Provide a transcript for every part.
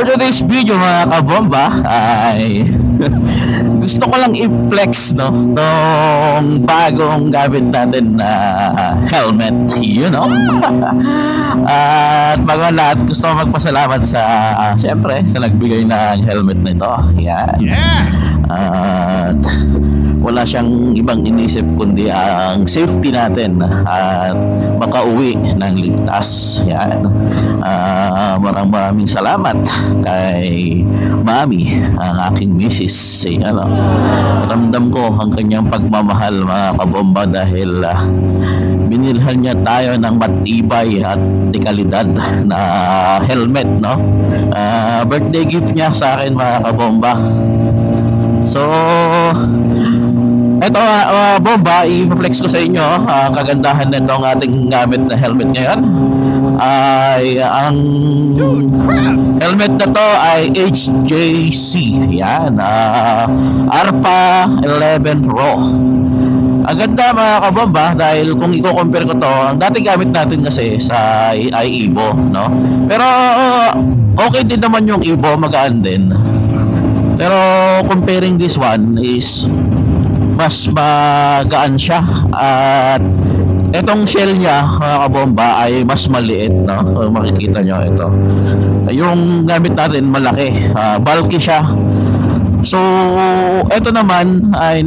For today's video mga kabomba ay gusto ko lang i-flex tong bagong gamit natin na helmet, at bago lahat gusto ko magpasalamat sa syempre sa nagbigay ng helmet nito. Yan. At wala siyang ibang inisip kundi ang safety natin at makauwi ng ligtas. Yan. Maraming salamat kay Mami, ang aking misis. Ramdam ko ang kanyang pagmamahal mga kabomba dahil binilhan niya tayo ng matibay at dekalidad na helmet, birthday gift niya sa akin mga kabomba. So eto bomba, i-flex ko sa inyo ang kagandahan nitong ating gamit na helmet ngayon. Ay ang helmet na to ay HJC. Yan, ARPA 11 Pro. Ang ganda mga kabomba dahil kung i-compare ko to, ang dating gamit natin kasi sa Evo, pero okay din naman yung Evo, magaan din. Pero comparing this one is mas magaan siya at etong shell niya mga kabomba ay mas maliit, makikita nyo ito. Yung gamit natin malaki, bulky siya. So ito naman ay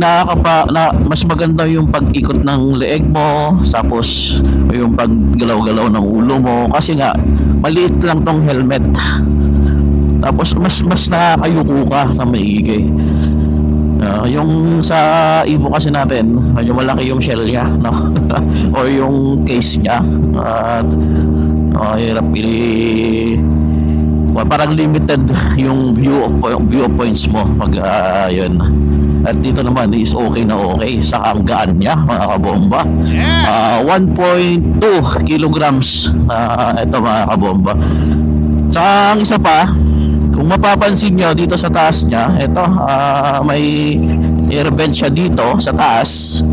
mas maganda yung pag-ikot ng leeg mo, tapos yung paggalaw-galaw ng ulo mo kasi nga maliit lang tong helmet. Tapos mas nakakayuko ka na maigi. Yung sa Evo kasi natin medyo malaki yung shell niya, o yung case niya at hirap parang limited yung viewpoints mo pag yun. At dito naman is okay na okay sa ang gaan niya mga kabomba. 1.2 kilograms ito mga kabomba. Sa ang isa pa, kung mapapansin nyo dito sa taas niya, ito may air vent siya dito sa taas,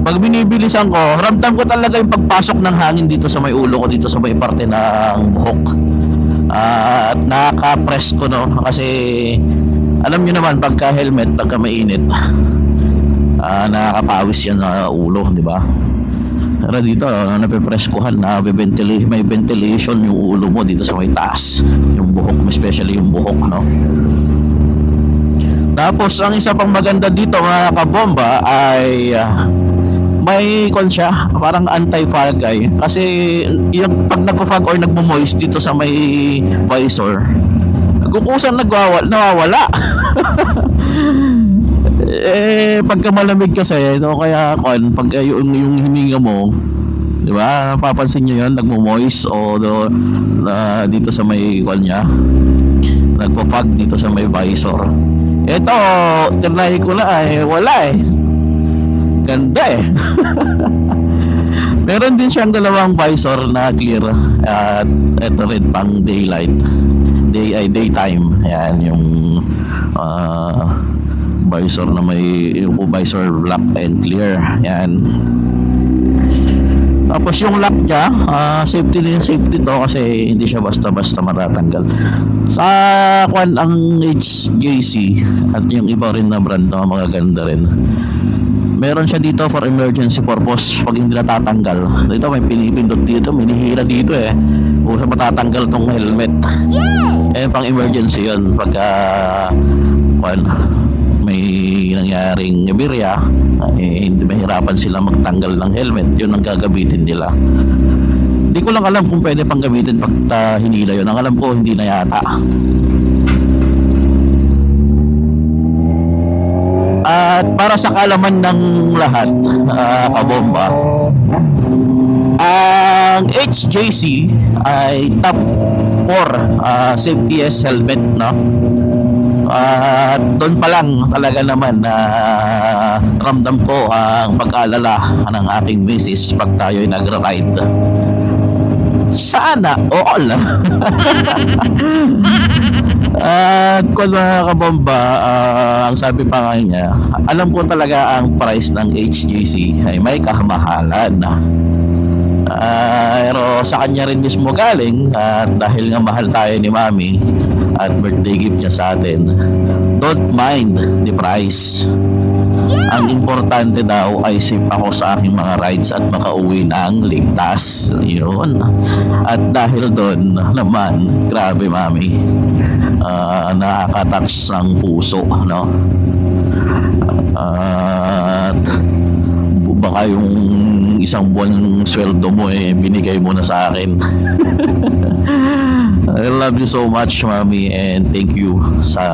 Pag binibilisan ko, ramdam ko talaga yung pagpasok ng hangin dito sa may ulo ko, dito sa may parte ng buhok. At nakaka-press ko, kasi alam nyo naman pagka helmet, pagka mainit, nakakapawis yan na ulo, di ba? Pero dito, napipreskuhan na may ventilation yung ulo mo dito sa may taas, yung buhok mo, especially yung buhok, Tapos, ang isa pang maganda dito mga kabomba ay may siya, parang anti-fog eye. Kasi yung pag nagpo-fog or nagmo-moist dito sa may visor, kukusan nawawala. Pagka malamig kasi, kaya pag yung hininga mo, di ba, napapansin nyo yun, nagmo-moist o dito sa may niya, nagpo-fog dito sa may visor. Ito, tinry ko na wala ganda meron din siyang dalawang visor na clear at ito rin pang daytime. Yan yung visor na may yung visor lock and clear. Yan. Tapos yung lock niya, safety to kasi hindi siya basta-basta matatanggal. Sa ang HJC at yung iba rin na brand mga ganda rin. Meron siya dito for emergency purpose pag hindi natatanggal. Dito may pinipindot dito, may nihila dito kung sa matatanggal tong helmet. Pang emergency yun pagka may nangyaring birya, hindi mahirapan sila magtanggal ng helmet, yun ang gagamitin nila. Hindi ko lang alam kung pwede pang gamitin pag hinila yun. Ang alam ko hindi na yata. At para sa kaalaman ng lahat, kabomba, ang HJC ay top 4 safetyest helmet, at doon pa lang talaga naman ramdam ko ang pag-alala ng aking misis pag tayo'y nagra-ride. Sana all. At kung mga kabomba, ang sabi pa nga niya, alam ko talaga ang price ng HJC ay may kamahalan. Pero sa kanya rin mismo galing, at dahil nga mahal tayo ni Mami, at birthday gift niya sa atin. Don't mind the price. Ang importante daw ay safe ako sa aking mga rides at makauwi ng ligtas. Yun. At dahil doon naman, grabe mami, nakaka-touch ng puso, no? At baka yung isang buwan sweldo mo binigay mo na sa akin. I love you so much, Mami, and thank you sa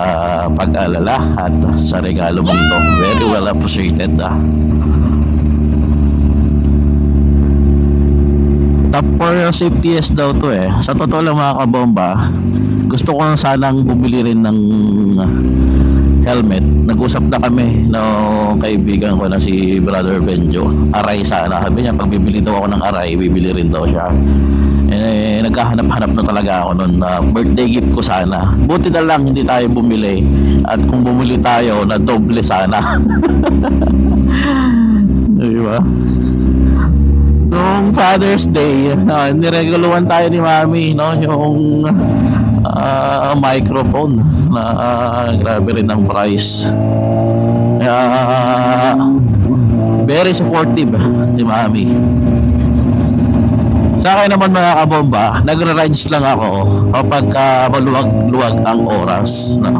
pag-alala at sa regalo mo ito. Very well appreciated. Top for safety yes daw to Sa totoo lang mga kabomba, gusto ko sanang bumili rin ng helmet. Nag-usap na kami ng kaibigan ko na si Brother Benjo. Aray sana. Sabi niya, pag bibili daw ako ng aray, bibili rin daw siya. Naghahanap-hanap na talaga ako nun na birthday gift ko sana. Buti na lang hindi tayo bumili. At kung bumili tayo, na doble sana. Diba? Noong Father's Day, nireguluhan tayo ni Mami, no? Yung microphone na grabe rin ang price. Very supportive ni Mami. Sa akin naman mga kabomba, nagra-rides lang ako kapag maluwag-luwag ang oras, no?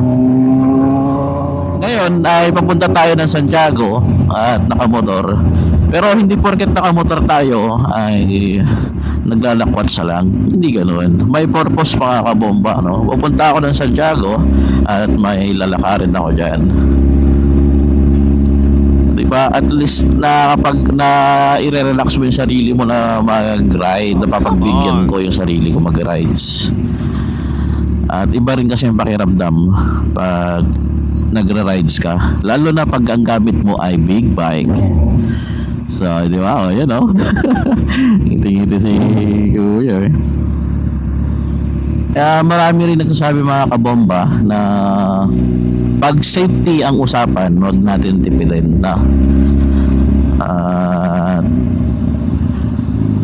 Ngayon ay papunta tayo ng Santiago at nakamotor. Pero hindi porket nakamotor tayo ay naglalakwat lang. Hindi ganoon. May purpose pa kabomba, no? Pupunta ako ng Santiago at may lalakarin ako diyan. Diba? At least na kapag na i-relax mo yung sarili mo na mag-ride, napapagbigyan ko yung sarili ko mag-rides. At iba rin kasi yung pakiramdam pag nagra-rides ka, lalo na pag ang gamit mo ay big bike. So, di ba? Yan o. Ngiti-ngiti si Kuya marami rin nagsasabi mga kabomba na pag safety ang usapan, huwag natin tipirin na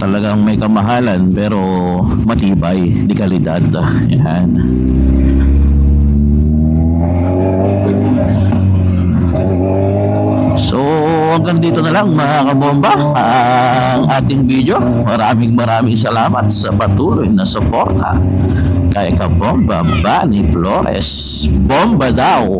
talagang may kamahalan pero matibay, di kalidad. Yan. So hanggang dito na lang mga kabomba ang ating video. Maraming salamat sa patuloy na suporta kay Kabomba Bunny Flores. Bomba daw!